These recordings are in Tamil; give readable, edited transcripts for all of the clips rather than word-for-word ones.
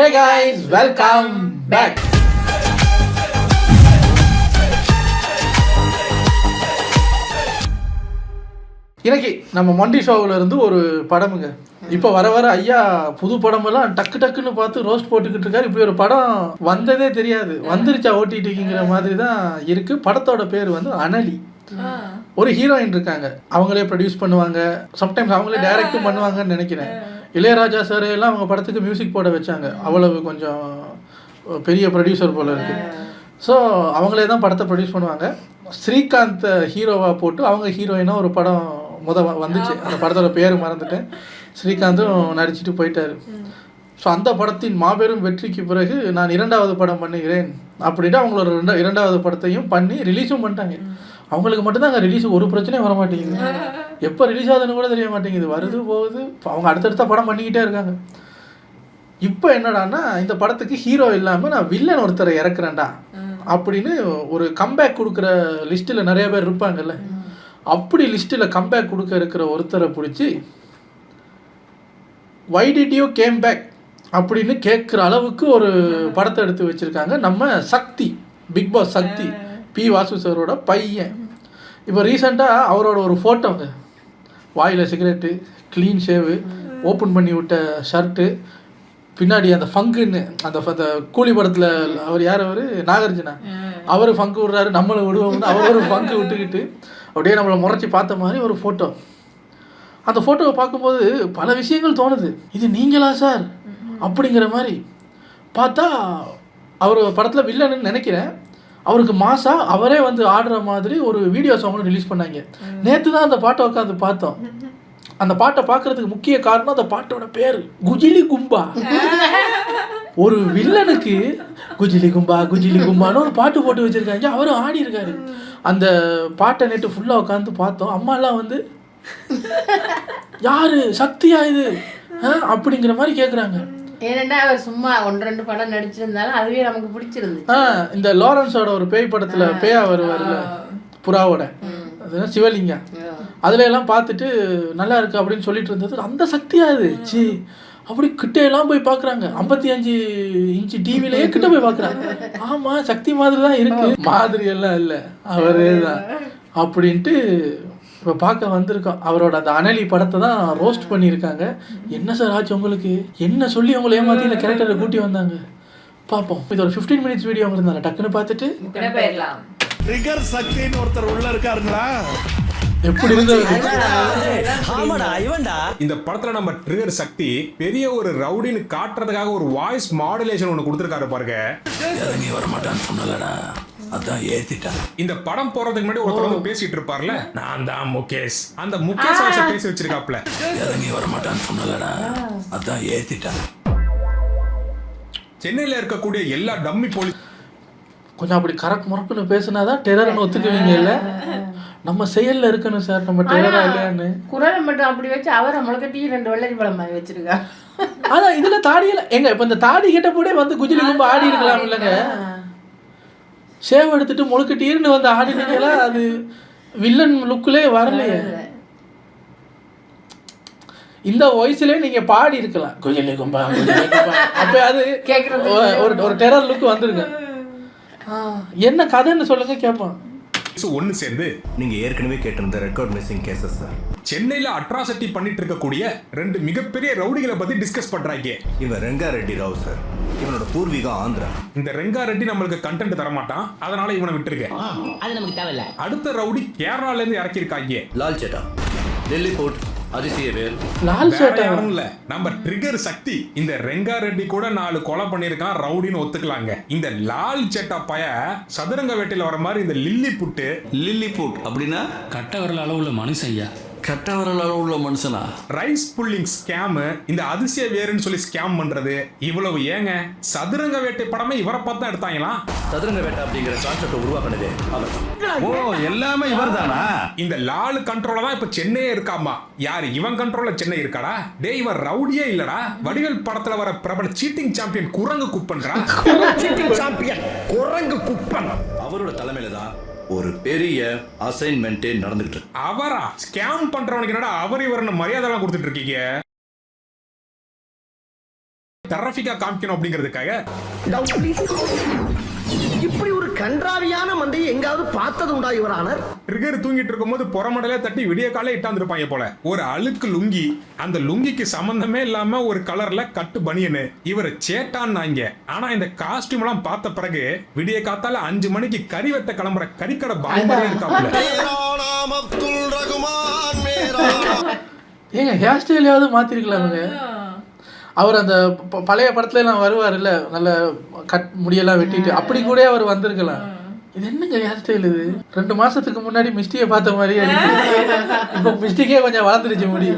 Hey guys, welcome back. இன்னைக்கு நம்ம மொண்டி ஷோவில் இருந்து ஒரு படமுங்க. இப்போ வர வர ஐயா புது படமெல்லாம் டக்குன்னு பார்த்து ரோஸ்ட் போட்டுக்கிட்டு இருக்காரு. இப்படி ஒரு படம் வந்ததே தெரியாது, வந்துருச்சா ஓடிடிங்கிற மாதிரி தான் இருக்கு. படத்தோட பேர் வந்து அனலி. ஒரு ஹீரோயின் இருக்காங்க, அவங்களே ப்ரொடியூஸ் பண்ணுவாங்க, சம்டைம்ஸ் அவங்களே டைரக்டும் பண்ணுவாங்கன்னு நினைக்கிறேன். இளையராஜா சார் எல்லாம் அவங்க படத்துக்கு மியூசிக் போட வச்சாங்க, அவ்வளவு கொஞ்சம் பெரிய ப்ரொடியூசர் போல இருக்கு. ஸோ அவங்களே தான் படத்தை ப்ரொடியூஸ் பண்ணுவாங்க. ஸ்ரீகாந்த் ஹீரோவாக போட்டு அவங்க ஹீரோயினாக ஒரு படம் வந்துச்சு. அந்த படத்தோட பேர் மறந்துட்டேன். ஸ்ரீகாந்தும் நடிச்சுட்டு போயிட்டாரு. ஸோ அந்த படத்தின் மாபெரும் வெற்றிக்கு பிறகு நான் 2வது படம் பண்ணுகிறேன் அப்படின்ட்டு அவங்களோட இரண்டாவது படத்தையும் பண்ணி ரிலீஸும் பண்ணிட்டாங்க. அவங்களுக்கு மட்டும்தான் அங்கே ரிலீஸுக்கு ஒரு பிரச்சனையும் வர மாட்டேங்குது. எப்போ ரிலீஸ் ஆகுதுன்னு கூட தெரிய மாட்டேங்குது, வருது போகுது. அவங்க அடுத்தடுத்த படம் பண்ணிக்கிட்டே இருக்காங்க. இப்போ என்னடான்னா, இந்த படத்துக்கு ஹீரோ இல்லாமல் நான் வில்லன் ஒருத்தரை இறக்குறேன்டா அப்படின்னு ஒரு கம்பேக் கொடுக்குற லிஸ்ட்டில் நிறைய பேர் இருப்பாங்கல்ல, அப்படி லிஸ்ட்டில் கம்பேக் கொடுக்க இருக்கிற ஒருத்தரை பிடிச்சி why did you came back அப்படின்னு கேட்குற அளவுக்கு ஒரு படத்தை எடுத்து வச்சுருக்காங்க. நம்ம Sakthi, big boss Sakthi, P Vasu சாரோட பையன். இப்போ ரீசெண்டாக அவரோட ஒரு ஃபோட்டோங்க, வாயில் சிகரெட்டு, க்ளீன் ஷேவு, ஓப்பன் பண்ணி விட்ட ஷர்ட்டு, பின்னாடி அந்த ஃபங்குன்னு அந்த கூலி படத்தில் அவர் யார், அவர் நாகார்ஜுனா, அவர் ஃபங்கு விடுறாரு, நம்மளை விடுவோம்னு அவர் ஒரு ஃபங்கு விட்டுக்கிட்டு அப்படியே நம்மளை முறைச்சி பார்த்த மாதிரி ஒரு ஃபோட்டோ. அந்த ஃபோட்டோவை பார்க்கும்போது பல விஷயங்கள் தோணுது. இது நீங்களா சார் அப்படிங்கிற மாதிரி. பார்த்தா அவர் படத்தில் வில்லன்னு நினைக்கிறேன். அவருக்கு மாசா அவரே வந்து ஆடுற மாதிரி ஒரு வீடியோ சாங் ரிலீஸ் பண்ணாங்க. நேற்று தான் அந்த பாட்டை உட்காந்து பார்த்தோம். அந்த பாட்டை பார்க்கறதுக்கு முக்கிய காரணம் அந்த பாட்டோட பேர் குஜிலி கும்பா. ஒரு வில்லனுக்கு குஜிலி கும்பா குஜிலி கும்பான்னு ஒரு பாட்டு போட்டு வச்சிருக்காங்க, அவரும் ஆடி இருக்காரு. அந்த பாட்டை நேற்று ஃபுல்லாக உட்காந்து பார்த்தோம். அம்மாலாம் வந்து யாரு சக்தியா இது அப்படிங்கிற மாதிரி கேட்குறாங்க. ஏன்னா அவர் சும்மா 1-2 படம் நடிச்சிருந்தாலும் அதுவே நமக்கு பிடிச்சிருந்துச்சு. இந்த லாரன்ஸோட ஒரு பேய் படத்துல பேயா வருவார்ல, புறாவோட, அது சிவலிங்கா, அதுல எல்லாம் பார்த்துட்டு நல்லா இருக்கு அப்படின்னு சொல்லிட்டு இருந்தது. அந்த சக்தியா அது சி அப்படி கிட்ட எல்லாம் போய் பார்க்குறாங்க. 55 இன்ச்சு டிவிலேயே கிட்ட போய் பார்க்குறாங்க. ஆமா சக்தி மாதிரி தான் இருக்கு, மாதிரி எல்லாம் இல்லை, அவரே தான் அப்படின்ட்டு இப்போ பார்க்க வந்திருக்கோம். அவரோட அந்த அனலி படத்தை தான் ரோஸ்ட் பண்ணியிருக்காங்க. என்ன சார் ஆச்சு உங்களுக்கு, என்ன சொல்லி அவங்களை ஏமாற்றி இந்த கேரக்டரை கூட்டி வந்தாங்க பார்ப்போம். இது ஒரு 15 மினிட்ஸ் வீடியோ இருந்தாங்க, டக்குன்னு பார்த்துட்டு ட்ரிகர் சக்தின்னு ஒருத்தர் உள்ள இருக்காருங்களா, எப்படி இருந்தது. இந்த படத்துல நம்ம ட்ரிகர் சக்தி பெரிய ஒரு ரவுடின்னு காட்டுறதுக்காக ஒரு வாய்ஸ் மாடுலேஷன் ஒன்று கொடுத்துருக்காரு பாருங்க. இறங்கி வர மாட்டான்னு சொன்னலடா, அதான் ஏத்திட்டான். இந்த படம் போறதுக்கு முன்னாடி ஒருத்தர் வந்து பேசிட்டு இருப்பார்ல, நான் தான் முகேஷ், அந்த முகேஷ் வாய்ஸ் பேசி வச்சிருக்காப்ல. இறங்கி வர மாட்டான்னு சொன்னலடா, அதான் ஏத்திட்டான். சென்னையில இருக்கக்கூடிய எல்லா டம்மி போலீஸ் கொஞ்சம் அப்படி கரெக்ட் முறக்குன்னு பேசினாதான் டெரர்னு ஒத்துக்குவீங்க. இல்லை நம்ம செயல்ல இருக்கணும் சார், நம்ம டெரரா இல்லையான்னு. குரலை மட்டும் அப்படி வச்சு அவரை முளைக்கட்டி 2 வெள்ளரி பழம் மாதிரி வச்சிருக்கா. அதான் இதுல தாடியில எங்க இப்ப இந்த தாடி கிட்ட போட வந்து குஜிலி கும்பா ஆடி இருக்கலாம் இல்லைங்க. சேவ் எடுத்துட்டு முழுக்கட்டீர்னு வந்து ஆடினீங்களா, அது வில்லன் லுக்கிலே வரலையே. இந்த வாய்ஸ்லயே நீங்க பாடி இருக்கலாம், குஜிலி கும்பா குஜிலி கும்பா, அப்ப அது ஒரு டெரர் லுக் வந்துருங்க. என்ன கதைன்னு சொல்லுங்க கேட்பான். ஒன்னு சேர்ந்து நீங்க ஏற்கனவே கேட்டிருந்த ரெக்கார்ட் மிஸ்ஸிங் கேசஸ் சார். சென்னையில அட்ராசிட்டி பண்ணிட்டு இருக்கக்கூடிய 2 மிகப்பெரிய ரவுடிகளை பத்தி டிஸ்கஸ் பண்றாங்க. இவன் ரெங்கா ரெட்டி ராவ் சார், இவனோட பூர்வீகம் ஆந்திரா. இந்த ரெங்கா ரெட்டி நம்மளுக்கு கண்டென்ட் தர மாட்டான், அதனால இவனை விட்டுருக்கேன். அது நமக்கு தேவையில்ல. அடுத்த ரவுடி கேரளால இருந்து இறக்கி இருக்காங்க. லால் சேட்டா, டெல்லி கோட், அதிசயவேல். லால் சேட்டா இல்ல, நம்ம ட்ரிகர் சக்தி. இந்த ரெங்கா ரெட்டி கூட 4 கொலை பண்ணிருக்கான், ரவுடின்னு ஒத்துக்கலாங்க. இந்த லால் சேட்டா பய சதுரங்க வேட்டையில வர மாதிரி இந்த லில்லி புட் அப்படின்னா கட்ட வரல அளவுள்ள மனுஷையா, கட்ட வரல உள்ள மனுஷனா. ரைஸ் புல்லிங் ஸ்கேம், இந்த அதிசய வேறுன்னு சொல்லி ஸ்கேம் பண்றது, இவ்வளவு ஏங்க. சதுரங்க வேட்டை படமே இவரை பார்த்து தான் எடுத்தாங்களா. சதுரங்க வேட்டை அப்படிங்கிற கான்செப்ட் உருவாக்குனதே அவர். ஓ, எல்லாமே இவர் தானா. இந்த லால் கண்ட்ரோல தான் இப்ப சென்னையே இருக்காமா. யாரு இவன் கண்ட்ரோல்ல சென்னை இருக்காடா? டே, இவன் ரவுடியே இல்லடா, வடிவேல் படத்துல வர பிரபல சீட்டிங் சாம்பியன் குரங்கு குப்பன்றா. சீட்டிங் சாம்பியன் குரங்கு குப்பன். அவரோட தலைமையில தான் ஒரு பெரிய அசைன்மெண்டே நடந்துகிட்டு இருக்கு. அவரா ஸ்கேம் பண்றவனுக்கு என்னடா அவர் இவர்னு மரியாதை எல்லாம் கொடுத்துட்டு இருக்கீங்க. டெரபிக்கா காமிக்கணும் அப்படிங்கிறதுக்காக. இப்படி ஒரு கன்றாவியான மண்டையை எங்காவது பார்த்தது உண்டா இவரானர்? ட்ரிகர் தூங்கிட்டு இருக்கும்போது புறமடலே தட்டி விடிய காலே இட்டாந்துருப்பாங்க போல. ஒரு அழுக்கு லுங்கி, அந்த லுங்கிக்கு சம்பந்தமே இல்லாம ஒரு கலர்ல கட்டு பனியனு, இவர் சேட்டான்னாங்க. ஆனா இந்த காஸ்டியூம் எல்லாம் பார்த்த பிறகு விடிய காத்தால 5 மணிக்கு கறி வெட்ட கிளம்புற கறிக்கடை பாம்பரே இருக்காப்ல. ஏங்க ஹேர் ஸ்டைலையாவது மாத்திருக்கலாமுங்க. அவர் அந்த பழைய படத்துல எல்லாம் வருவார் இல்ல, நல்ல கட் முடியெல்லாம் வெட்டிட்டு, அப்படி கூட அவர் வந்திருக்கலாம். இது என்னங்க ஹேர் ஸ்டைல் இது? 2 மாசத்துக்கு முன்னாடி மிஸ்டியை பார்த்த மாதிரியே இப்போ மிஸ்டிக்கே கொஞ்சம் வளர்ந்துருச்சு முடி.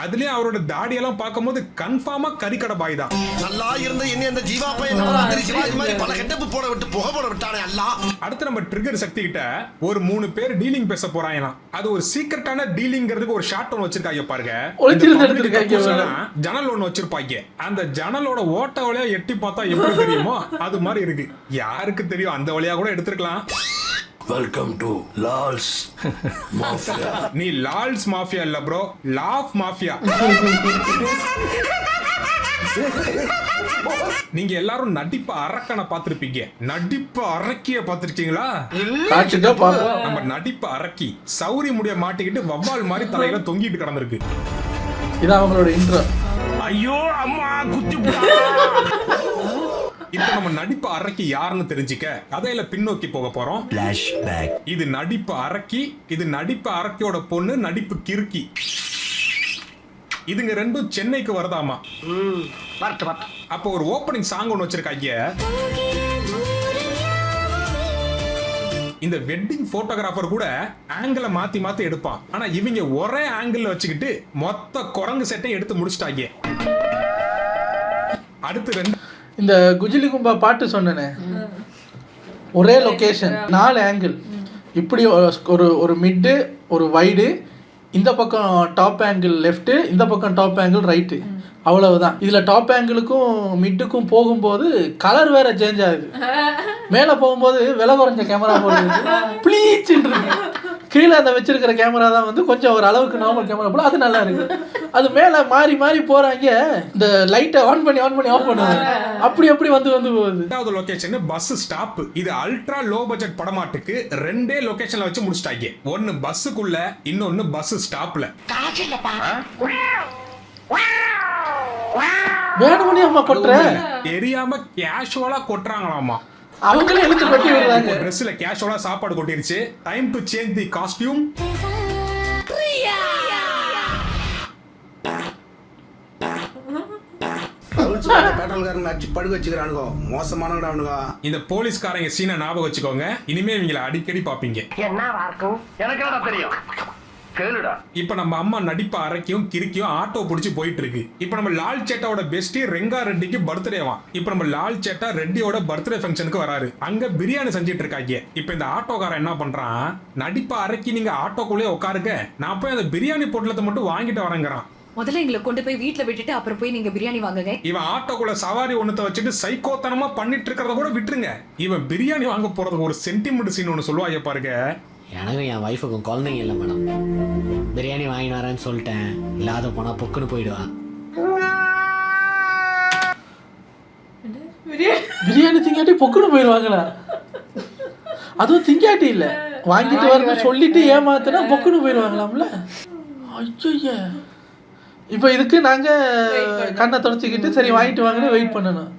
அதுலயும் அவரோட தாடியெல்லாம் பார்க்கும்போது கன்ஃபார்மா கறிக்கடை பாய் தான். நல்லா இருந்த என்ன அந்த ஜீவா பையன் மாதிரி பல கெட்டப்பு போட விட்டு புகை போட விட்டானே அல்ல. அடுத்து நம்ம ட்ரிகர் சக்தி கிட்ட ஒரு 3 பேர் டீலிங் பேச போறாங்களாம். அது ஒரு சீக்ரெட்டான டீலிங்கிறதுக்கு ஒரு ஷாட் ஒன்று வச்சிருக்காங்க பாருங்க. ஜன்னல் ஒன்று வச்சிருப்பாங்க. அந்த ஜன்னலோட ஓட்ட வழியா எட்டி பார்த்தா எப்படி தெரியுமோ அது மாதிரி இருக்கு. யாருக்கு தெரியும், அந்த வழியா கூட எடுத்திருக்கலாம். Welcome to lols mafia. நீ லால்ஸ் மாஃபியா இல்ல ப்ரோ, லாஃப் மாஃபியா. நீங்க எல்லாரும் நடிப்பு அரக்கனை பார்த்திருப்பீங்க. நடிப்பு அரக்கிய பார்த்திருக்கீங்களா? நம்ம நடிப்பு அரக்கி சௌரி முடிய மாட்டிக்கிட்டு வவ்வால் மாதிரி தலையில தொங்கிட்டு கிடந்திருக்கு. இது அவங்களோட இன்ட்ரோ. ஐயோ அம்மா குத்தி. இப்ப நம்ம நடிப்பு அரக்கி யாருன்னு தெரிஞ்சுக்க கதையில பின்னோக்கி போக போறோம். இது நடிப்பு அரக்கி, இது நடிப்பு அரக்கியோட பொண்ணு நடிப்பு கிறுக்கி. இதுங்க ரெண்டும் சென்னைக்கு வருதாமா. அப்போ ஒரு ஓப்பனிங் சாங் ஒன்று வச்சிருக்காங்க. இந்த வெட்டிங் போட்டோகிராஃபர் கூட ஆங்கிள மாத்தி மாத்தி எடுப்பான். ஆனா இவங்க ஒரே ஆங்கிள் வச்சுக்கிட்டு மொத்த குரங்கு செட்டை எடுத்து முடிச்சிட்டாங்க. அடுத்து இந்த குஜிலி கும்பா பாட்டு சொன்னனே, ஒரே லொகேஷன் 4 ஆங்கிள், இப்படி ஒரு மிட்டு, ஒரு வைடு, இந்த பக்கம் டாப் ஆங்கிள் லெஃப்ட், இந்த பக்கம் டாப் ஆங்கிள் ரைட்டு, அவ்வளவுதான். இதுல டாப் ஆங்கிளுக்கும் மிட்டுக்கும் போகும்போது கலர் வேற சேஞ்ச் ஆகுது. மேல போகும்போது விலை குறைஞ்ச கேமரா போடுது, ப்ளீச் இருக்கு. கீழே அந்த வச்சிருக்கிற கேமரா தான் வந்து கொஞ்சம் ஒரு அளவுக்கு நார்மல் கேமரா போல, அது நல்லா இருக்கு. அது மேலே மாறி மாறி போறாங்க. இந்த லைட்டை ஆன் பண்ணி ஆஃப் பண்ணுவாங்க. அப்படி வந்து போகுது. ரெண்டாவது லொகேஷன் பஸ் ஸ்டாப். இது அல்ட்ரா லோ பட்ஜெட் படமாட்டுக்கு 2 லொகேஷன்ல வச்சு முடிச்சிட்டாங்க. ஒன்னு பஸ்ஸுக்குள்ள, இன்னொன்னு பஸ் ஸ்டாப்ல. வேணுமணி அம்மா கொட்டுற தெரியாம கேஷுவலா கொட்டுறாங்களாமா. அவங்களே எழுத்து கொட்டி விடுறாங்க. ட்ரெஸ்ல கேஷுவலா சாப்பாடு கொட்டிருச்சு. Time to change the costume. இந்த போலீஸ்காரங்க சீனை ஞாபகம் வச்சுக்கோங்க. இனிமே இவங்களை அடிக்கடி பாப்பீங்க. இப்ப நம்ம அம்மா நடிப்ப அரக்கியும் கிறுக்கியும் ஆட்டோ பிடிச்சி போயிட்டு இருக்கு. இப்ப நம்ம லால் சேட்டாவோட பெஸ்டி ரெங்கா ரெட்டிக்கு பர்த்டேவா. இப்ப நம்ம லால் சேட்டா ரெட்டியோட பர்த்டே ஃபங்க்ஷனுக்கு வராரு. அங்க பிரியாணி செஞ்சிட்டு இருக்காங்க. இப்ப இந்த ஆட்டோக்காரன் என்ன பண்றான், நடிப்ப அரக்கி நீங்க ஆட்டோக்குள்ளே உட்காருங்க, நான் போய் அந்த பிரியாணி பொட்டலத்தை மட்டும் வாங்கிட்டு வரேங்கிறான். முதல்ல எங்களை கொண்டு போய் வீட்டுல விட்டுட்டு அப்புறம் போய் நீங்க பிரியாணி வாங்குங்க. இவன் ஆட்டோக்குள்ள சவாரி ஒண்ணத்தை வச்சுட்டு சைக்கோத்தனமா பண்ணிட்டு இருக்கிறத கூட விட்டுருங்க. இவன் பிரியாணி வாங்க போறதுக்கு ஒரு சென்டிமெண்ட் சீன் ஒண்ணு சொல்லுவாங்க பாருங்க. எனக்கும் என் ஒய்ஃபுக்கும் குழந்தைங்க இல்லை மேடம். பிரியாணி வாங்கிட்டு வரேன்னு சொல்லிட்டேன், இல்லாத போனா பொக்குன்னு போயிடுவா. பிரியாணி திங்காட்டி பொக்குன்னு போயிடுவாங்களா? அதுவும் திங்காட்டி இல்ல, வாங்கிட்டு வரணும் சொல்லிட்டு ஏமாத்தினா பொக்குன்னு போயிடுவாங்களாம்ல. ஐயோ, இப்போ இதுக்கு நாங்க கண்ணை தொடச்சிக்கிட்டு சரி வாங்கிட்டு வாங்கன்னு வெயிட் பண்ணணும்.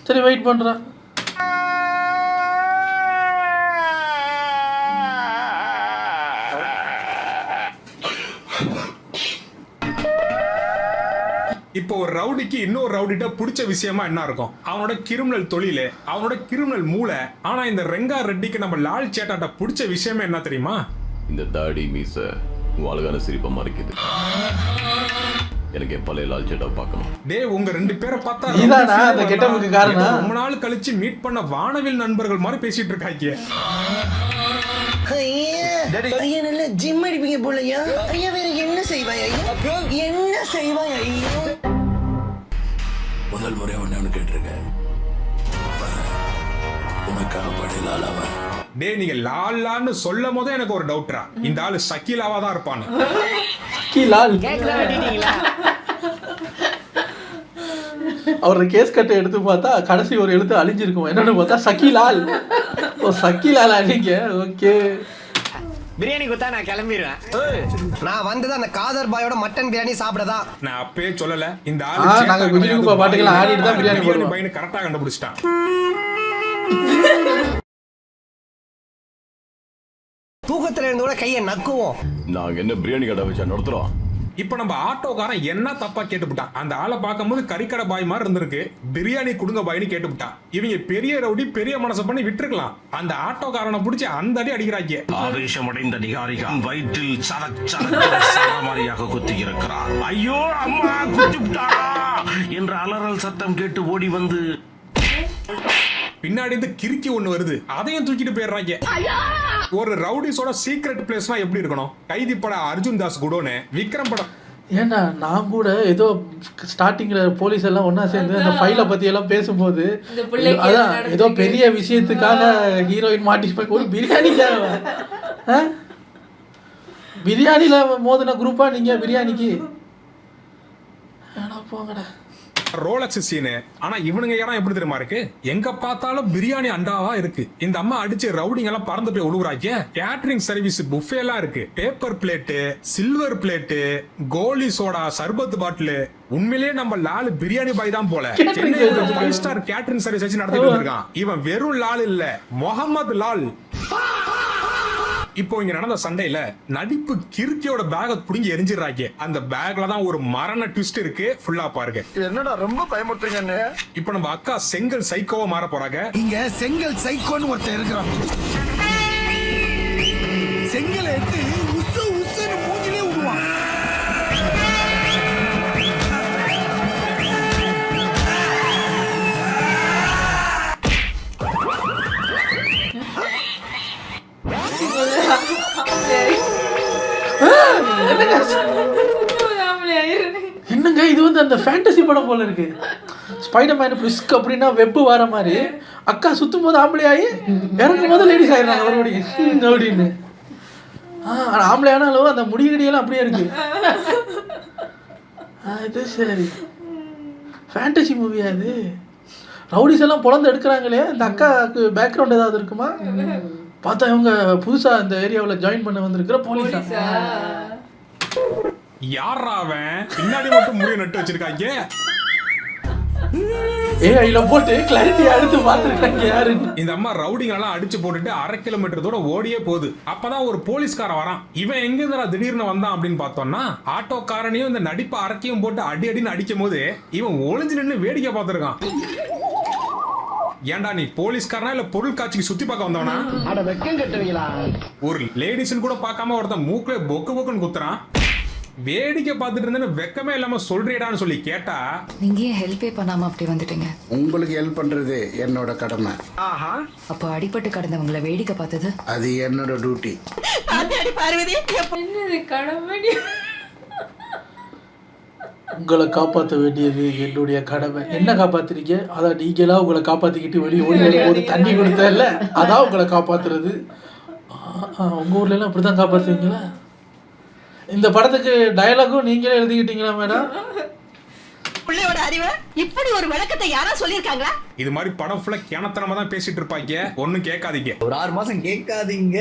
சரி வெயிட் பண்றோம். இப்போ ஒரு ரவுடிக்கு இன்னொரு ரவுடிட்ட பிடிச்ச விஷயமா என்ன இருக்கும்? அவனோட கிரிமினல் தொழில், அவனோட கிரிமினல் மூளை. ஆனா இந்த ரெங்கா ரெட்டிக்கு நம்ம லால் சேட்டாட்ட பிடிச்ச விஷயமே என்ன தெரியுமா? இந்த தாடி மீச அழகான சிரிப்பா மறைக்குது. எனக்கு பழைய லால் சேட்டா பார்க்கணும். டேய், உங்க 2 பேரை பார்த்தா இதானா அந்த கெட்டப்புக்கு காரணம்? ரொம்ப நாள் கழிச்சு மீட் பண்ண வானவில் நண்பர்கள் மாதிரி பேசிட்டு இருக்காங்க. ஐயா நல்ல ஜிம் அடிப்பீங்க போலயா? ஐயா வேற என்ன செய்வாய் ஐயா? என்ன செய்வாய் ஐயா? முதல் முறை ஒண்ணு கேட்டிருக்கேன், உனக்காக படையலால் அவன். டேய், நீங்க லாலான்னு சொல்லும் போதே எனக்கு ஒரு டவுட்ரா, இந்த ஆளு சக்கீலாவா தான் இருப்பான்னு. சக்கிலால் அவரோட கேஸ் கட்டை எடுத்து பார்த்தா கடைசி ஒரு எழுத்து அழிஞ்சிருக்கும். என்னன்னு பார்த்தா சக்கிலால். ஓ சக்கிலாலா நீங்க? ஓகே. பிரியாணி கொடுத்தா நான் கிளம்பிடுவேன். நான் வந்தது அந்த காதர் பாயோட மட்டன் பிரியாணி சாப்பிடதான். நான் அப்பவே சொல்லல இந்த நாங்க குஜிலிகுப்பா பாட்டுக்கெல்லாம் ஆடிட்டு தான் பிரியாணி போடுவோம். பையனை கரெக்டா கண்டுபிடிச்சிட்டான். தூக்கத்துல இருந்து கூட கையை நக்குவோம். நாங்க என்ன பிரியாணி கடை வச்சா நடத்துறோம். இப்ப நம்ம ஆட்டோக்காரன் என்ன தப்பா கேட்டுவிட்டான். அந்த ஆளை பார்க்கும்போது கறிக்கடை பாய் மாதிரி இருந்திருக்கு. பிரியாணி கொடுங்க பாய்னு கேட்டுவிட்டான். இவங்க பெரிய ரவுடி பெரிய மனசை பண்ணி விட்டுருக்கலாம். அந்த ஆட்டோக்காரனை பிடிச்சி அந்த அடி அடிக்கிறாங்க. ஆவேசமடைந்த நிகாரிகா வயிற்றில் சரமாரியாக குத்தி இருக்கிறார். ஐயோ அம்மா குத்திவிட்டாரா என்ற அலறல் சத்தம் கேட்டு ஓடி வந்து பின்னாடி இருந்து கிறுக்கி ஒண்ணு வருது, அதையும் தூக்கிட்டு போயிடுறாங்க. ஒரு ரவுடிஸோட சீக்ரெட் பிளேஸ்னா எப்படி இருக்கணும்? கைதி பட அர்ஜுன் தாஸ் குடோனு, விக்ரம் படம். ஏன்னா நான் கூட ஏதோ ஸ்டார்டிங்ல போலீஸ் எல்லாம் ஒன்னா சேர்ந்து அந்த ஃபைலை பத்தி எல்லாம் பேசும்போது அதான் ஏதோ பெரிய விஷயத்துக்காக ஹீரோயின் மாட்டி ஒரு பிரியாணிக்காக பிரியாணில மோதின குரூப்பா நீங்க பிரியாணிக்கு போங்கடா. ரோலக்ஸ் சீனு. ஆனா இவனுங்க இடம் எப்படி தெரியுமா இருக்கு? எங்க பார்த்தாலும் பிரியாணி அண்டாவா இருக்கு. இந்த அம்மா அடிச்சு ரவுடிங் எல்லாம் பறந்து போய் உழுவுறாங்க. கேட்டரிங் சர்வீஸ் புஃபே எல்லாம் இருக்கு. பேப்பர் பிளேட்டு, சில்வர் பிளேட்டு, கோலி சோடா, சர்பத் பாட்டில். உண்மையிலேயே நம்ம லால் பிரியாணி பாய் தான் போல. 5 ஸ்டார் கேட்டரிங் சர்வீஸ் வச்சு நடத்திட்டு இருக்கான். இவன் வெறும் லால் இல்ல, முகமது லால். இப்போ இங்க நடந்த சண்டையில நடிப்பு கிறுக்கியோட பேக புடிங்கி எரிஞ்சிடறாங்க. அந்த பேக்ல தான் ஒரு மரண ட்விஸ்ட் இருக்கு. ஃபுல்லா பாருங்க. என்னடா ரொம்ப பயமுறுத்துறீங்க. இப்போ நம்ம அக்கா செங்கல் சைக்கோவா மாற போறாங்க. இங்க செங்கல் சைக்கோன்னு ஒருத்தர் இருக்கிறான். செங்கல் எடுத்து உசு உசுன்னு மூஞ்சிலே விடுவான். என்னங்க இது வந்து அந்த ஃபேண்டசி படம் போல இருக்கு. ஸ்பைடர்மேன் பிரிஸ்க் அப்படின்னா வெப்பு வர மாதிரி அக்கா சுத்தும் போது ஆம்பளை ஆகி இறக்கும் போது லேடிஸ் ஆயிடுறாங்க மறுபடியும் அப்படின்னு. ஆம்பளை ஆனாலும் அந்த முடிகடியெல்லாம் அப்படியே இருக்கு. அது சரி ஃபேண்டசி மூவியா அது? ரவுடிஸ் எல்லாம் பொழந்து எடுக்கிறாங்களே, இந்த அக்காவுக்கு பேக்ரவுண்ட் ஏதாவது இருக்குமா? பார்த்தா இவங்க புதுசா இந்த ஏரியாவில் ஜாயின் பண்ண வந்திருக்கிற போலீஸா? யாரா அவன்? பின்னாடி மட்டும் முடிய நட்டு வச்சிருக்காங்க. ஏஐல போட்டு கிளாரிட்டி எடுத்து பார்த்துருக்காங்க யாருன்னு. இந்த அம்மா ரவுடிங்க எல்லாம் அடிச்சு போட்டுட்டு 1/2 கிலோமீட்டர் தூரம் ஓடியே போகுது. அப்பதான் ஒரு போலீஸ்காரன் வரான். இவன் எங்க இருந்தா திடீர்னு வந்தான் அப்படின்னு பார்த்தோம்னா, ஆட்டோக்காரனையும் இந்த நடிப்பு அரக்கையும் போட்டு அடி அடின்னு அடிக்கும் போது இவன் ஒளிஞ்சு நின்று வேடிக்கை பார்த்திருக்கான். ஏன்டா நீ போலீஸ்காரனா இல்ல பொருள் காட்சிக்கு சுத்தி பார்க்க வந்தவனா? ஒரு லேடிஸ்ன்னு கூட பார்க்காம ஒருத்தன் மூக்குல பொக்கு பொக்குன்னு குத்துறான். வேடிக்கை பார்த்துட்டு இருந்தேன்னு வெக்கமே இல்லாம சொல்றியடான்னு சொல்லி கேட்டா, நீங்க ஏன் ஹெல்ப்பே பண்ணாம அப்படி வந்துட்டீங்க? உங்களுக்கு ஹெல்ப் பண்றது என்னோட கடமை. அப்போ அடிபட்டு கடந்தவங்களை வேடிக்கை பார்த்தது அது என்னோட டியூட்டி. உங்களை காப்பாற்ற வேண்டியது என்னுடைய கடமை. என்ன காப்பாத்துறீங்க? அதான் நீங்களா உங்களை காப்பாத்திக்கிட்டு வெளியே ஓடி வரும்போது தண்ணி கொடுத்தல, அதான் உங்களை காப்பாத்துறது. உங்க ஊர்ல எல்லாம் இப்படிதான் காப்பாத்துவீங்களா? இந்த படத்துக்கு டயலாகும் நீங்களே எழுதிக்கிட்டீங்களா மேடம்? பிள்ளையோட அறிவை இப்படி ஒரு விளக்கத்தை யாரா சொல்லிருக்காங்களா? இது மாதிரி படம் ஃபுல்லா கிணத்தனமா தான் பேசிட்டு இருப்பாங்க. ஒன்னும் கேட்காதீங்க. ஒரு 6 மாசம் கேட்காதீங்க.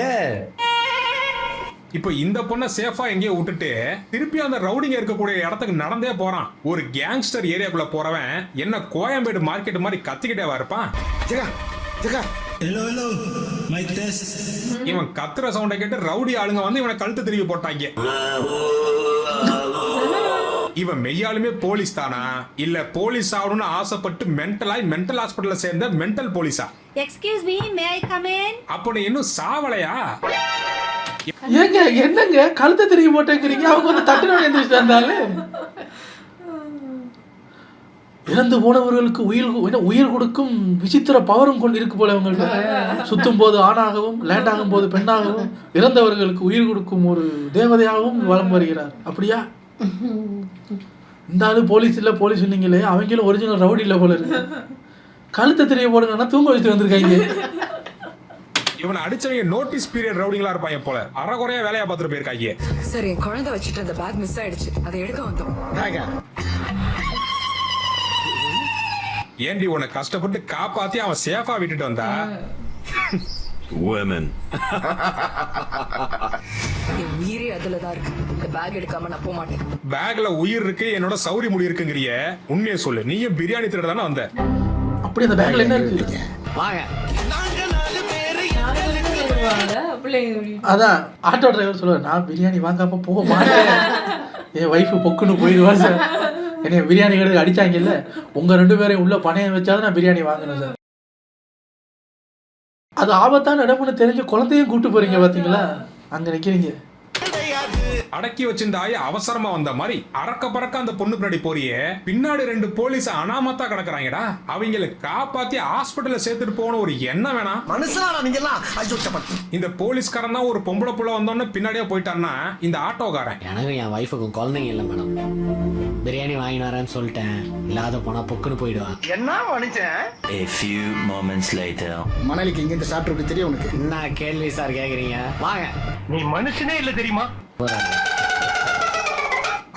இப்போ இந்த பொண்ணை சேஃபா எங்கேயோ விட்டுட்டு திருப்பி அந்த ரவுடிங்க இருக்கக்கூடிய இடத்துக்கு நடந்தே போறான். ஒரு கேங்ஸ்டர் ஏரியாக்குள்ள போறவன் என்ன கோயம்பேடு மார்க்கெட் மாதிரி கத்திக்கிட்டே இருப்பான். இவன் கத்துற சவுண்டை கேட்டு ரவுடி ஆளுங்க வந்து இவனை கழுத்து திருப்பி போட்டாங்க. இவன் மெய்யாலுமே போலீஸ் தானா இல்ல போலீஸ் ஆகணும்னு ஆசைப்பட்டு மென்டல் ஹாஸ்பிட்டல்ல சேர்ந்த மென்டல் போலீஸா? Excuse me, May I come in? அப்ப நீ இன்னும் சாவலையா? ஏங்க என்னங்க கழுத்தை திருப்பி போட்டேங்கிறீங்க? அவங்க வந்து தட்டுனோட எந்திரிச்சு வந்தாலே. இறந்து போனவர்களுக்கு உயிர் கொடுக்கும் விசித்திர பவரும் கொண்டு இருக்கு போல அவங்கள்ட்ட. சுத்தும் போது ஆணாகவும் லேண்ட் ஆகும் போது பெண்ணாகவும் இறந்தவர்களுக்கு உயிர் கொடுக்கும் ஒரு தேவதையாகவும் வலம் வருகிறார். அப்படியா? இந்த ஆளு போலீஸ் இல்ல போலீஸ் சொன்னீங்களே, அவங்களும் ஒரிஜினல் ரவுடி இல்ல போல இருக்கு. கழுத்தை தெரிய போடுங்கன்னா தூங்க வச்சுட்டு வந்திருக்காங்க. இவனை அடிச்சவங்க நோட்டீஸ் பீரியட் ரவுடிங்களா இருப்பாங்க போல அறகுறையா வேலையா பார்த்துட்டு போயிருக்காங்க. சார் என் குழந்தை வச்சுட்டு அந்த பேக் மிஸ் ஆயிடுச்சு, அதை எடுக்க வந்தோம். ஏண்டி உன்னை கஷ்டப்பட்டு காப்பாத்தி அவன் சேஃபா விட்டுட்டு வந்தா? women என் உயிரே அதுலதான் இருக்கு. இந்த பேக் எடுக்காம நான் போக மாட்டேன். பேக்ல உயிர் இருக்கு, என்னோட சௌரி முடி இருக்குங்கிறிய, உண்மையை சொல்லு. நீயும் பிரியாணி திருட தானே வந்த? அப்படி அந்த பேக்ல என்ன இருக்கு? வாங்க. அதான் ஆட்டோ டிரைவர் சொல்லுவார், நான் பிரியாணி வாங்காம போக மாட்டேன், என் ஒய்ஃபு பொக்குன்னு போயிடுவா சார், என்னை பிரியாணி கடைக்கு அடிச்சாங்கல்ல, உங்க 2 பேரையும் உள்ள பணையம் வச்சாதான் நான் பிரியாணி வாங்கினேன் சார். அது ஆபத்தான இடம்னு தெரிஞ்சு குழந்தையும் கூட்டு போறீங்க பாத்தீங்களா, அங்க நிக்கிறீங்க. அடக்கி வச்சிருந்த ஆய அவசரமா வந்த மாதிரி அறக்க பறக்க அந்த பொண்ணு பின்னாடி போறியே, பின்னாடி 2 போலீஸ் அனாமத்தா கிடக்குறாங்கடா. அவங்கள காப்பாத்தி ஹாஸ்பிட்டல்ல சேர்த்துட்டு போன ஒரு எண்ணம் வேணாம் மனுஷனா நீங்க எல்லாம்? இந்த போலீஸ்காரன் தான் ஒரு பொம்பளை புள்ள வந்தோன்னு பின்னாடியே போயிட்டான்னா இந்த ஆட்டோக்காரன். எனக்கும் என் ஒய்ஃபுக்கும் குழந்தைங்க இல்லை மேடம். பிரியாணி வாங்கிட்டு வரேன்னு சொல்லிட்டேன், இல்லாத போனா பொக்குன்னு போயிடுவா. என்ன மனுஷன்? A few moments later. மணலிக்கு இங்க இந்த சாப்பிட்டு தெரியும் உனக்கு? என்ன கேள்வி சார் கேக்குறீங்க? வாங்க. நீ மனுஷனே இல்ல தெரியுமா?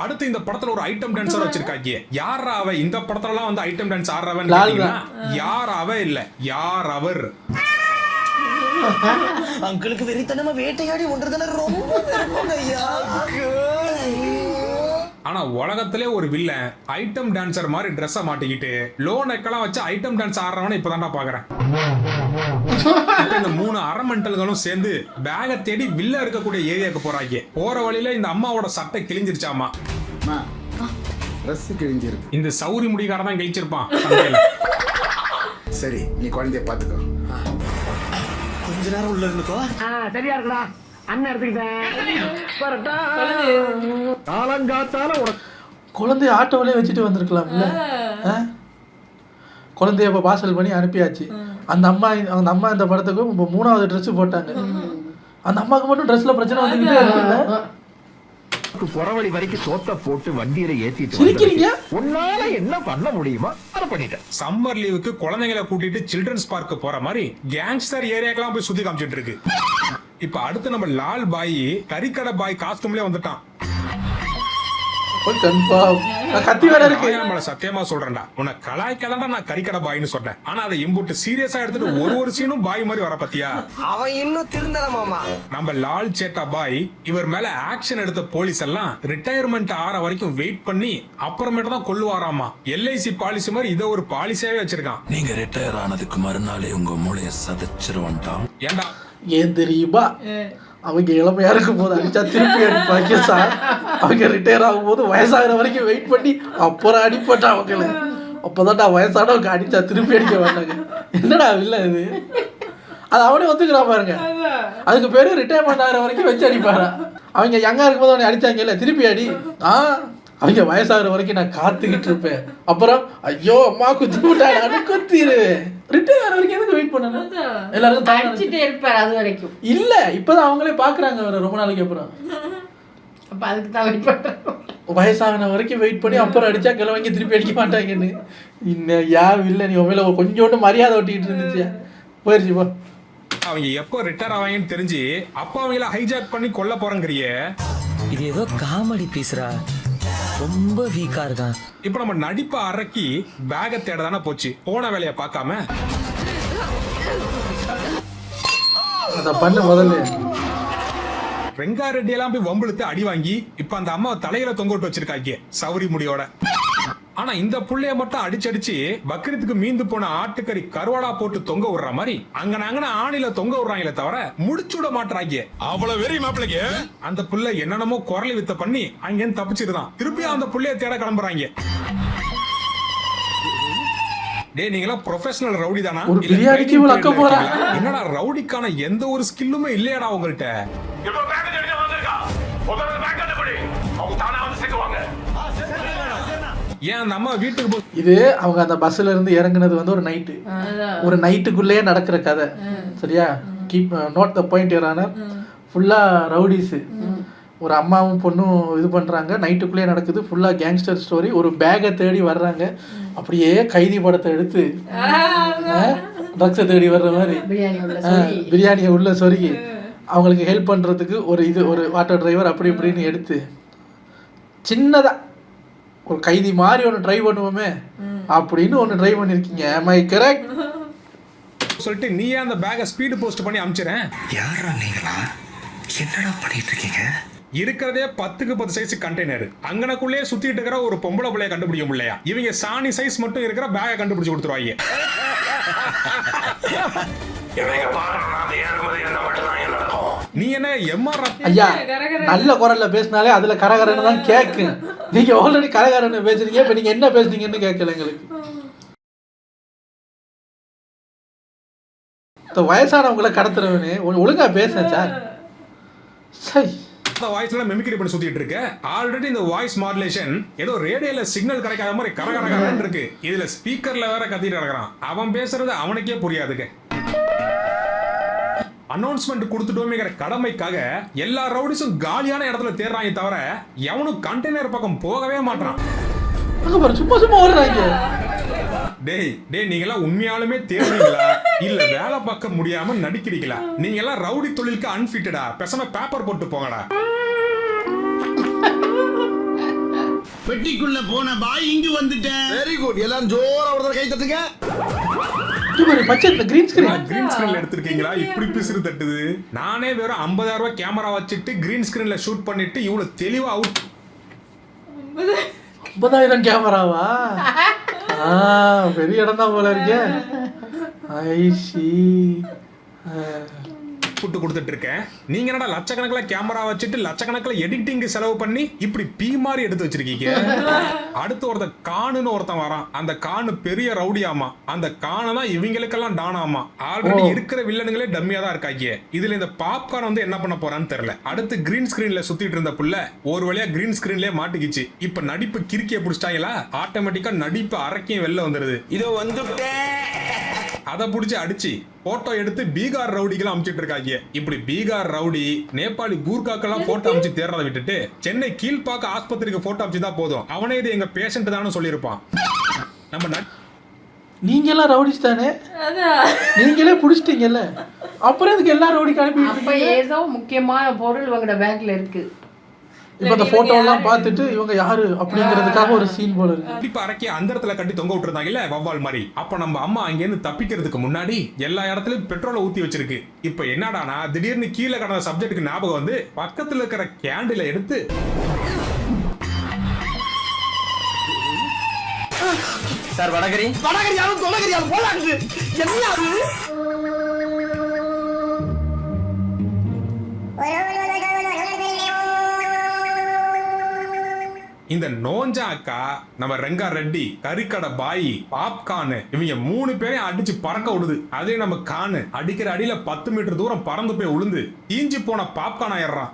அடுத்து இந்த படத்துல ஒரு ஐட்டம் டான்சர் வச்சிருக்காங்க. யார் அவ? இந்த படத்துல எல்லாம் வந்து ஐட்டம் டான்ஸ் ஆடுறவன் யார் அவ? இல்ல யார் அவர்? அங்கிளுக்கு வெறித்தனமா வேட்டையாடி ஒன்றதுல ரொம்ப விருப்பம் ஐயா. ஆனா உலகத்திலே ஒரு வில்லன் ஐட்டம் டான்சர் மாதிரி ட்ரெஸ்ஸ மாட்டிக்கிட்டு லோ நெக்கெல்லாம் வச்சு ஐட்டம் டான்ஸ் ஆடுறவன இப்பதான்டா பாக்குறேன். இந்த 3 அரமெண்டல்களும் சேர்ந்து பேக தேடி வில்ல இருக்கக்கூடிய ஏரியாவுக்கு போறாங்க. போற வழியில இந்த அம்மாவோட சட்டை கிழிஞ்சிருச்சாமா. ட்ரெஸ் கிழிஞ்சிருக்கு. இந்த சௌரி முடிகாரன் தான் கிழிச்சிருப்பான். சரி, நீ குழந்தைய பாத்துக்கோ. கொஞ்ச நேரம் உள்ள இருந்துக்கோ. சரியா இருக்குடா. அண்ணன் எடுத்துக்கிட்டேன். காலங்காத்தால குழந்தைய ஆட்டோவிலே வச்சுட்டு வந்திருக்கலாம்ல. குழந்தைய இப்போ பார்சல் பண்ணி அனுப்பியாச்சு. அந்த அம்மா இந்த படத்துக்கு இப்போ 3வது ட்ரெஸ் போட்டாங்க. அந்த அம்மாவுக்கு மட்டும் ட்ரெஸ்ல பிரச்சனை வந்துக்கிட்டே இருக்குல்ல. புறவழி வரைக்கும் சோத்த போட்டு வண்டியில ஏத்திட்டு சிரிக்கிறீங்க. உன்னால என்ன பண்ண முடியுமா அதை பண்ணிட்டேன். சம்மர் லீவுக்கு குழந்தைங்களை கூட்டிட்டு சில்ட்ரன்ஸ் பார்க் போற மாதிரி கேங்ஸ்டர் ஏரியாக்கெல்லாம் போய் சுத்தி காமிச்சிட்டு இருக்கு. இப்ப அடுத்து நம்ம லால் பாய் கறிக்கடை பாய் காஸ்டியூம்லயே வந்துட்டான். கத்தி வேற இருக்கு. சத்தியமா சொல்றேன்டா, உன்னை கலாய்க்கதான்டா நான் கறிக்கடை பாய்னு சொன்னேன். ஆனா அதை இம்புட்டு சீரியஸா எடுத்துட்டு ஒரு சீனும் பாய் மாதிரி வர பத்தியா? அவன் இன்னும் திருந்தல மாமா. நம்ம லால் சேட்டா பாய் இவர் மேல ஆக்ஷன் எடுத்த போலீஸ் எல்லாம் ரிட்டையர்மெண்ட் ஆற வரைக்கும் வெயிட் பண்ணி அப்புறமேட்டு தான் கொல்லுவாராமா. LIC பாலிசி மாதிரி இதை ஒரு பாலிசியாவே வச்சிருக்கான். நீங்க ரிட்டையர் ஆனதுக்கு மறுநாளே உங்க மூளைய சதைச்சிருவன்டா. ஏண்டா ஏன் தெரியுமா, அவங்க இளமையா இருக்கும் போது அடிச்சா திருப்பி அடிப்பாங்க சார். அவங்க ரிட்டையர் ஆகும் போது வயசாகிற வரைக்கும் வெயிட் பண்ணி அப்புறம் அடிப்பட்டா அவங்கள. அப்போதான்டா வயசானவங்க அடிச்சா திருப்பி அடிக்க மாட்டாங்க. என்னடா இல்லை இது? அது அவனே ஒத்துக்கிறான் பாருங்க. அதுக்கு பேரு ரிட்டையர்மெண்ட் ஆகிற வரைக்கும் வச்சு அடிப்பாரா. அவங்க யங்கா இருக்கும் போது அவனை அடிச்சாங்கல்ல, திருப்பி அடி. அவங்க வயசாகிற வரைக்கும் நான் காத்துக்கிட்டு இருப்பேன். அப்புறம் ஐயோ அம்மா குத்தி விட்டாங்க குத்திரு. ரிட்டையர் ஆகிற வரைக்கும் எதுக்கு வெயிட் பண்ணணும்? எல்லாருக்கும் அடிச்சுட்டே இருப்பாரு அது வரைக்கும். இல்ல இப்பதான் அவங்களே பாக்குறாங்க அவரை ரொம்ப நாளைக்கு அப்புறம். அப்ப அதுக்கு தான் வெயிட் பண்றோம். வயசாகின வரைக்கும் வெயிட் பண்ணி அப்புறம் அடிச்சா கிழவங்க திருப்பி அடிக்க மாட்டாங்கன்னு. இன்னும் இல்லை நீ உண்மையில கொஞ்சோண்டு மரியாதை ஒட்டிக்கிட்டு இருந்துச்சு. போயிருச்சு போ. அவங்க எப்போ ரிட்டையர் ஆவாங்கன்னு தெரிஞ்சு அப்போ அவங்கள ஹைஜாக் பண்ணி கொல்ல போறங்கிறிய. இது ஏதோ காமெடி பீஸ்ரா, ரொம்ப வீக்கா இருக்கான். இப்ப நம்ம நடிப்பை அரக்கி பேக தேட தானே போச்சு, போன வேலையை பார்க்காம. அத பண்ண முதல்ல ரெங்கா ரெட்டி எல்லாம் போய் வம்பிழுத்து அடி வாங்கி இப்ப அந்த அம்மா தலையில தொங்க விட்டு வச்சிருக்காங்க சௌரி முடியோட. ஆனா இந்த புள்ளைய மட்டும் அடிச்சடிச்சு பக்ரீத்துக்கு மீந்து போன ஆட்டுக்கறி கருவாடா போட்டு தொங்க விடுற மாதிரி அங்கன ஆணில தொங்க விடுறாங்களே தவிர முடிச்சு விட மாட்டாங்க. அவ்வளவு வெறி மாப்பிளைக்கு. அந்த புள்ள என்னென்னமோ குரலி வித்த பண்ணி அங்கேன்னு தப்பிச்சிருதான். திருப்பி அந்த புள்ளைய தேட கிளம்புறாங்க. டேய் நீங்களா ப்ரொஃபஷனல் ரவுடி தானா? ஒரு பிரியாணிக்கு இவ்வளவு அக்க போறா? என்னடா ரவுடிக்கான எந்த ஒரு ஸ்கில்லுமே இல்லையாடா உங்கள்கிட்ட? ஏன் நம்ம வீட்டுக்கு இது அவங்க அந்த பஸ்ல இருந்து இறங்குனது வந்து ஒரு நைட்டுக்குள்ளேயே நடக்கிற கதை. சரியா? Keep note the point your honour. ஃபுல்லா ரவுடிஸ், ஒரு அம்மாவும் பொண்ணும் இது பண்றாங்க. நைட்டுக்குள்ளேயே நடக்குது. ஃபுல்லா கேங்ஸ்டர் ஸ்டோரி. ஒரு பேக்கை தேடி வர்றாங்க. அப்படியே கைதி படத்தை எடுத்து ட்ரக்ஸை தேடி வர்ற மாதிரி பிரியாணி உள்ள சொல்லி பிரியாணியை உள்ள சொருகி அவங்களுக்கு ஹெல்ப் பண்ணுறதுக்கு ஒரு ஆட்டோ டிரைவர் அப்படி இப்படின்னு எடுத்து சின்னதாக ஒரு கைதி மாதிரி ஒன்று ட்ரை பண்ணுவோமே அப்படின்னு ஒன்று ட்ரை பண்ணியிருக்கீங்க. am I correct? சொல்லிட்டு நீயே அந்த பேக்கை ஸ்பீடு போஸ்ட் பண்ணி அனுப்பிச்சிடறேன். யாரா நீங்களா? என்னடா பண்ணிட்டு இருக்கீங்க? இருக்கிறதே 10க்கு 10 சைஸ் கண்டெய்னர் அங்கனக்குள்ளே சுத்திட்டு இருக்கிற ஒரு பொம்பளை பிள்ளைய கண்டுபிடிக்க முடியலையா? இவங்க சாணி சைஸ் மட்டும் இருக்கிற பேக்கை கண்டுபிடிச்சு கொடுத்துருவாங்க. நீ என்ன எம்ஆர் ஐயா நல்ல குரல்ல பேசினாலே அதுல கரகரன்னு தான் கேட்கும். நீங்க ஆல்ரெடி கரகரன்னு பேசுறீங்க, இப்ப நீங்க என்ன பேசுறீங்கன்னு கேட்கல எங்களுக்கு. வயசானவங்களை கடத்துறவனே ஒழுங்கா பேசுறேன் சார். சரி வாய்ஸ்ல மெமிக்ரி பண்ணி சுத்திட்டு இருக்க. ஆல்ரெடி இந்த வாய்ஸ் மாடுலேஷன் ஏதோ ரேடியோல சிக்னல் கிடைக்காத மாதிரி கரகரகரன்னு இருக்கு. இதுல ஸ்பீக்கர்ல வேற கத்திட்டு கிடக்குறான். அவன் பேசுறது அவனுக்கே புரியாதுங்க. அனௌன்ஸ்மெண்ட் கொடுத்துட்டோமேங்கிற கடமைக்காக எல்லா ரவுடிஸும் காலியான இடத்துல தேடுறாங்க தவிர எவனும் கண்டெய்னர் பக்கம் போகவே மாட்டான். சும்மா சும்மா ஓடுறாங்க. டேய் நீங்க எல்லாம் உண்மையாலுமே தேடுறீங்களா இல்ல வேலை பார்க்க முடியாம நடிக்கிறீங்களா? நீங்க எல்லாம் ரவுடி தொழிலுக்கு அன்ஃபிட்டடா. பேசாம பேப்பர் போட்டு போங்கடா. பெட்டிக்குள்ள போன பாய் இங்கு வந்துட்டேன். Very good. எல்லாரும் ஜோரா ஒரு கை தட்டுங்க. கிரீன் ஸ்கிரீன்ல எடுத்துருக்கீங்களா? இப்படி பிசிறு தட்டுது. நானே வெறும் 50,000 ரூபாய் கேமரா வச்சுட்டு கிரீன் ஸ்கிரீன்ல ஷூட் பண்ணிட்டு இவ்வளவு தெளிவா அவுட். 50,000 கேமராவா? பெரிய இடம் தான் போல இருக்கே. புட்டு கொடுத்துட்டு இருக்கேன். நீங்க என்னடா லட்சக்கணக்கில் கேமரா வச்சுட்டு லட்சக்கணக்கில் எடிட்டிங் செலவு பண்ணி இப்படி பீ மாதிரி எடுத்து வச்சிருக்கீங்க. அடுத்து ஒருத்தன் வரான். அந்த காணு பெரிய ரவுடியாமா. அந்த காணை தான் இவங்களுக்கெல்லாம் டானாமா. ஆல்ரெடி இருக்கிற வில்லனுங்களே டம்மியா தான் இருக்காங்க. இதுல இந்த பாப்கார்ன் வந்து என்ன பண்ண போறான்னு தெரியல. அடுத்து கிரீன் ஸ்கிரீன்ல சுத்திட்டு இருந்த புள்ள ஒரு வழியா கிரீன் ஸ்கிரீன்லயே மாட்டிக்கிச்சு. இப்ப நடிப்பு கிறுக்கிய பிடிச்சிட்டாங்களா? ஆட்டோமேட்டிக்கா நடிப்பு அரைக்கியும் வெளில வந்துருது. இதோ வந்துட்டேன். அதை பிடிச்சி அடிச்சு போட்டோ எடுத்து பீகார் ரவுடிகள் அமைச்சிட்டு இருக்காங்க. இப்படி பீகார் ரவுடி நேபாளி கூர்காக்கெல்லாம் போட்டோ அமைச்சு தேடுறதை விட்டுட்டு சென்னை கீழ்பாக்க ஆஸ்பத்திரிக்கு போட்டோ அமைச்சு தான் போதும். அவனே இது எங்க பேஷண்ட் தானு சொல்லியிருப்பான். நம்ம நீங்க எல்லாம் ரவுடிஸ் தானே, நீங்களே புடிச்சிட்டீங்கல்ல, அப்புறம் இதுக்கு எல்லா ரவுடிக்கு அனுப்பி. அப்ப ஏதோ முக்கியமான பொருள் இவங்க பேங்க்ல இருக்கு. இப்ப இந்த போட்டோ எல்லாம் பார்த்துட்டு இவங்க யாரு அப்படிங்கிறதுக்காக ஒரு சீன் போல இருக்கு. இப்ப அரைக்கி அந்த இடத்துல கட்டி தொங்க விட்டுருந்தாங்கல்ல வவ்வால் மாதிரி. அப்ப நம்ம அம்மா அங்கேருந்து தப்பிக்கிறதுக்கு முன்னாடி எல்லா இடத்துலயும் பெட்ரோலை ஊத்தி வச்சிருக்கு. இப்ப என்னடானா திடீர்னு கீழே கடந்த சப்ஜெக்டுக்கு ஞாபகம் வந்து பக்கத்துல இருக்கிற கேண்டில எடுத்து சார் வடகரியாலும் தொலைகரியாலும் போலாக்குது. என்ன அது? இந்த நோஞ்சா அக்கா, நம்ம ரெங்கா ரெட்டி, கறிக்கடை பாய், பாப்கார்ன் இவங்க 3 பேரையும் அடிச்சு பறக்க விடுது. அதே நம்ம கானு அடிக்கிற அடியில 10 மீட்டர் தூரம் பறந்து போய் உளுந்து ஈஞ்சி போன பாப்கார்ன் ஆயிடுறான்.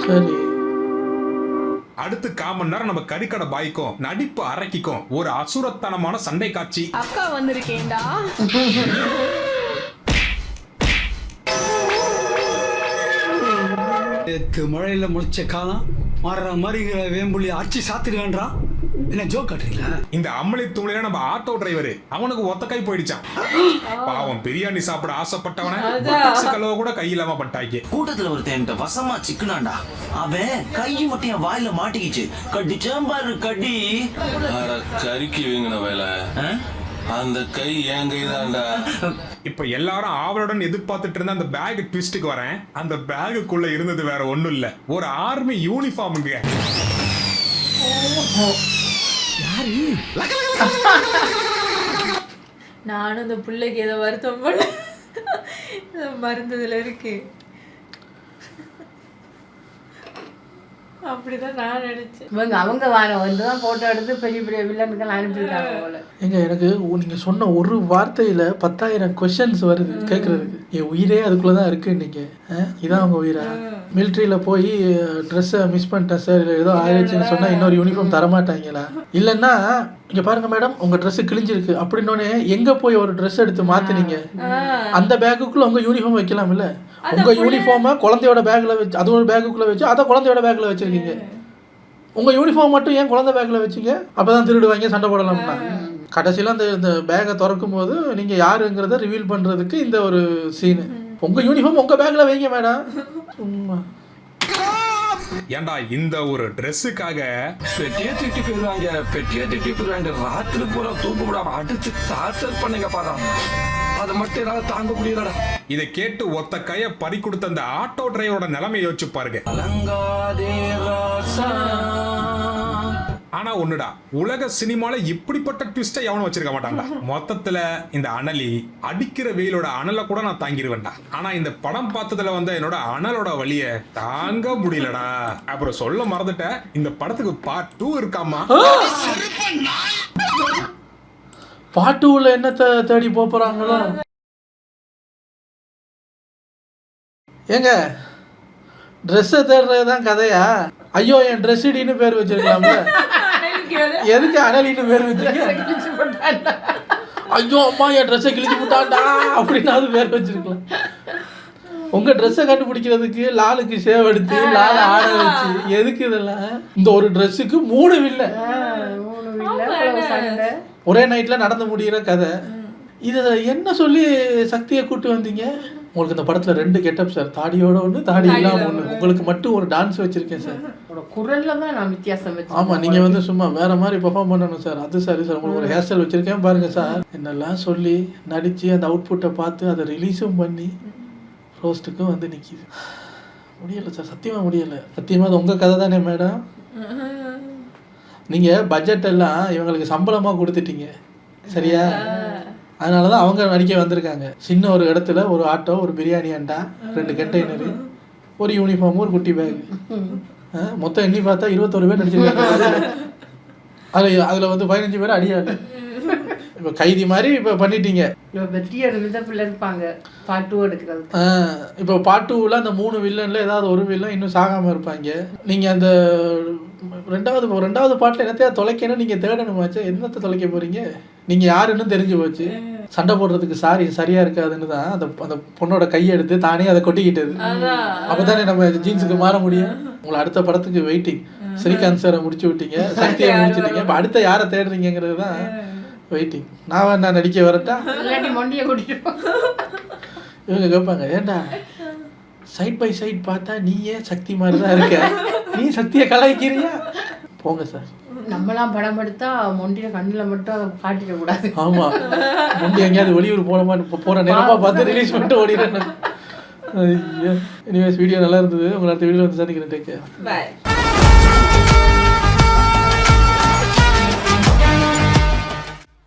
சரி, அடுத்து 1/4 மணி நேரம் நம்ம கறிக்கடை பாய்க்கும் நடிப்பு அரைக்கும் ஒரு அசுரத்தனமான சண்டை காட்சி. அக்கா வந்திருக்கேன்டா. மழையில முடிச்ச காலம் மாறுற மாதிரி வேம்புலி அடிச்சு சாத்திடுவேன்றா. என்ன ஜோக் காட்டுறீங்களா? இந்த அம்மளி தூளில நம்ம ஆட்டோ டிரைவர் அவனுக்கு ஒத்த கை போயிடுச்சான். பாவம் பிரியாணி சாப்பிட ஆசைப்பட்டவன கலவை கூட கை இல்லாம பட்டாங்க. கூட்டத்துல ஒருத்தன் வசமா சிக்கனாண்டா. அவன் கை மட்டும் என் வாயில மாட்டிக்கிச்சு. கடிச்சான் பாரு கடி. கறிக்கு வீங்கின வேலை அந்த கை என் கைதான்டா. இப்ப எல்லாரும் ஆவலுடன் எதிர்பார்த்துட்டு இருந்த அந்த பேக் ட்விஸ்டுக்கு வரேன். அந்த பேக்குள்ள இருந்தது வேற ஒண்ணும் இல்ல, ஒரு ஆர்மி யூனிஃபார்முங்க. நானும் இந்த பிள்ளைக்கு ஏதோ வருத்தம் போல மருந்ததுல இருக்கு. அப்படிதான் நான் நினைச்சேன். அவங்க வந்துதான் போட்டோ எடுத்து பெரிய பெரிய வில்லனுக்கு அனுப்பியிருக்காங்க போல. எனக்கு நீங்க சொன்ன ஒரு வார்த்தையில 10,000 கொஸ்டின்ஸ் வருது கேட்கறதுக்கு. என் உயிரே அதுக்குள்ளதான் இருக்கு. நீங்க இதான் அவங்க உயிரா? மிலிட்ரியில போய் ட்ரெஸ்ஸை மிஸ் பண்ணிட்டேன் சார், இல்லை ஏதோ ஆயிடுச்சுன்னு சொன்னா இன்னொரு யூனிஃபார்ம் தரமாட்டாங்களா? இல்லைன்னா இங்க பாருங்க மேடம் உங்க ட்ரெஸ் கிழிஞ்சிருக்கு அப்படின்னோடனே எங்க போய் ஒரு ட்ரெஸ் எடுத்து மாத்தினீங்க? அந்த பேக்குக்குள்ள உங்க யூனிஃபார்ம் வைக்கலாம் இல்ல? உங்க யூனிஃபார்மை குழந்தையோட பேக்ல வச்சு அது ஒரு பேக்குக்குள்ள வச்சு அதை குழந்தையோட பேக்ல வச்சிருக்கீங்க. உங்க யூனிஃபார்ம் மட்டும் ஏன் குழந்தை பேக்ல வச்சீங்க? அப்பதான் திருடுவாங்க, சண்டை போடலாம்னா. கடைசியில் இந்த பேக்கை திறக்கும் போது நீங்கள் யாருங்கிறத ரிவீல் பண்ணுறதுக்கு இந்த ஒரு சீனு. உங்கள் யூனிஃபார்ம் உங்கள் பேக்கில் வைங்க மேடம். சும்மா ஏண்டா இந்த ஒரு ட்ரெஸ்ஸுக்காக பெட்டியே திட்டி போயிருவாங்க ராத்திரி பூரா தூக்க விடாம அடிச்சு டார்ச்சர் பண்ணுங்க பாரு. அதை மட்டும் என்னால தாங்க முடியலடா. இதை கேட்டு ஒத்த கைய பறி கொடுத்த அந்த ஆட்டோ டிரைவரோட நிலைமை யோசிச்சு பாருங்க. ஆனா ஒண்ணுடா, உலக சினிமால இப்படிப்பட்ட ட்விஸ்டை எவனும் வச்சிருக்க மாட்டான்டா. மொத்தத்துல இந்த அனலி அடிக்கிற வெயிலோட அனலை கூட நான் தாங்கிடுவேன்டா. ஆனா இந்த படம் பார்த்ததுல வந்த என்னோட அனலோட வலிய தாங்க முடியலடா. அப்புறம் சொல்ல மறந்துட்டேன், இந்த படத்துக்கு பார்ட் 2 இருக்காமா. பார்ட் 2ல என்னத்தை தேடி போறாங்களோ. ஏங்க ட்ரெஸ்ஸை தேடுறதுதான் கதையா? ஐயோ என் ட்ரெஸ் இடின்னு பேர் வச்சிருக்கலாம்ல. எதுக்கு அனலின்னு பேர் வச்சிருக்க? ஐயோ அம்மா என் ட்ரெஸ்ஸை கிழிச்சு விட்டாண்டா அப்படின்னாவது பேர் வச்சிருக்கலாம். உங்க ட்ரெஸ்ஸை கண்டுபிடிக்கிறதுக்கு லாலுக்கு சேவ் எடுத்து லால ஆட வச்சு எதுக்கு இதெல்லாம்? இந்த ஒரு ட்ரெஸ்ஸுக்கு 3 வில்ல ஒரே நைட்ல நடந்து முடிகிற கதை. இதை என்ன சொல்லி சக்தியை கூட்டு வந்தீங்க? உங்களுக்கு இந்த படத்துல 2 கெட்டப் சார். தாடியோட ஒன்று, தாடி இல்லாம ஒன்று. உங்களுக்கு மட்டும் ஒரு டான்ஸ் வச்சிருக்கேன் சார். குரல்ல தான் நான் வித்தியாசம் வச்சேன். ஆமா, நீங்க சும்மா வேற மாதிரி பெர்ஃபார்ம் பண்ணணும் சார். அது சரி சார், உங்களுக்கு ஒரு ஹேர் ஸ்டைல் வச்சிருக்கேன் பாருங்க சார். என்னெல்லாம் சொல்லி நடிச்சு அந்த அவுட்புட்டை பார்த்து அதை ரிலீஸும் பண்ணி ரோஸ்ட்டுக்கும் நிற்கிது. முடியலை சார், சத்தியமா முடியலை. சத்தியமா அது உங்க கதை தானே மேடம்? நீங்க பட்ஜெட் எல்லாம் இவங்களுக்கு சம்பளமா கொடுத்துட்டீங்க சரியா? அதனாலதான் அவங்க நடிக்க வந்திருக்காங்க. சின்ன ஒரு இடத்துல ஒரு ஆட்டோ, ஒரு பிரியாணி அண்டா, 2 கண்டெய்னரு, ஒரு யூனிஃபார்ம், ஒரு குட்டி பேக். மொத்தம் எண்ணி பார்த்தா 21 பேர் நடிச்சிருக்காங்க. அதுல 15 பேர் அடியாரு. இப்போ கைதி மாதிரி இப்போ பண்ணிட்டீங்க. இப்போ பார்ட் 2ல அந்த 3 வில்லன்ல ஏதாவது ஒரு வில்லன் இன்னும் சாகாம இருப்பாங்க. நீங்க அந்த ரெண்டாவது பாட்டில் என்னத்தையா தொலைக்கணும், நீங்க தேடணுமாச்சு. என்னத்தை தொலைக்க போறீங்க? நீங்க யாருன்னு தெரிஞ்சு போச்சு. சண்டை போடுறதுக்கு சரியா இருக்காதுன்னு தான் அந்த பொண்ணோட கையை எடுத்து தானே அதை கொட்டிக்கிட்டது. அப்பதானே நம்ம ஜீன்ஸுக்கு மாற முடியும். உங்களை அடுத்த படத்துக்கு வெயிட்டிங். ஸ்ரீகாந்த் சாரை முடிச்சு விட்டீங்க, சக்தியை முடிச்சுட்டீங்க. இப்போ அடுத்த யாரை தேடுறீங்கிறது தான் வெயிட்டிங். நான் நடிக்க வரட்டா? இவங்க கேட்பாங்க, ஏண்டா சைட் பை சைட் பார்த்தா நீ ஏன் சக்தி மாதிரி தான் இருக்க, நீ சக்தியை கலாய்க்கிறியா? போங்க சார். நம்மளாம் படம் எடுத்தா மொண்டிய கண்ணில் மட்டும் காட்டிக்க கூடாது. ஆமா, மொண்டி எங்கேயாவது வெளியூர் போற நேரமா பார்த்து ரிலீஸ் பண்ணிட்டு ஓடிடுறேன். எனிவேஸ் வீடியோ நல்லா இருந்தது. உங்களை அடுத்த வீடியோ சந்திக்கிறேன். Take care. பை.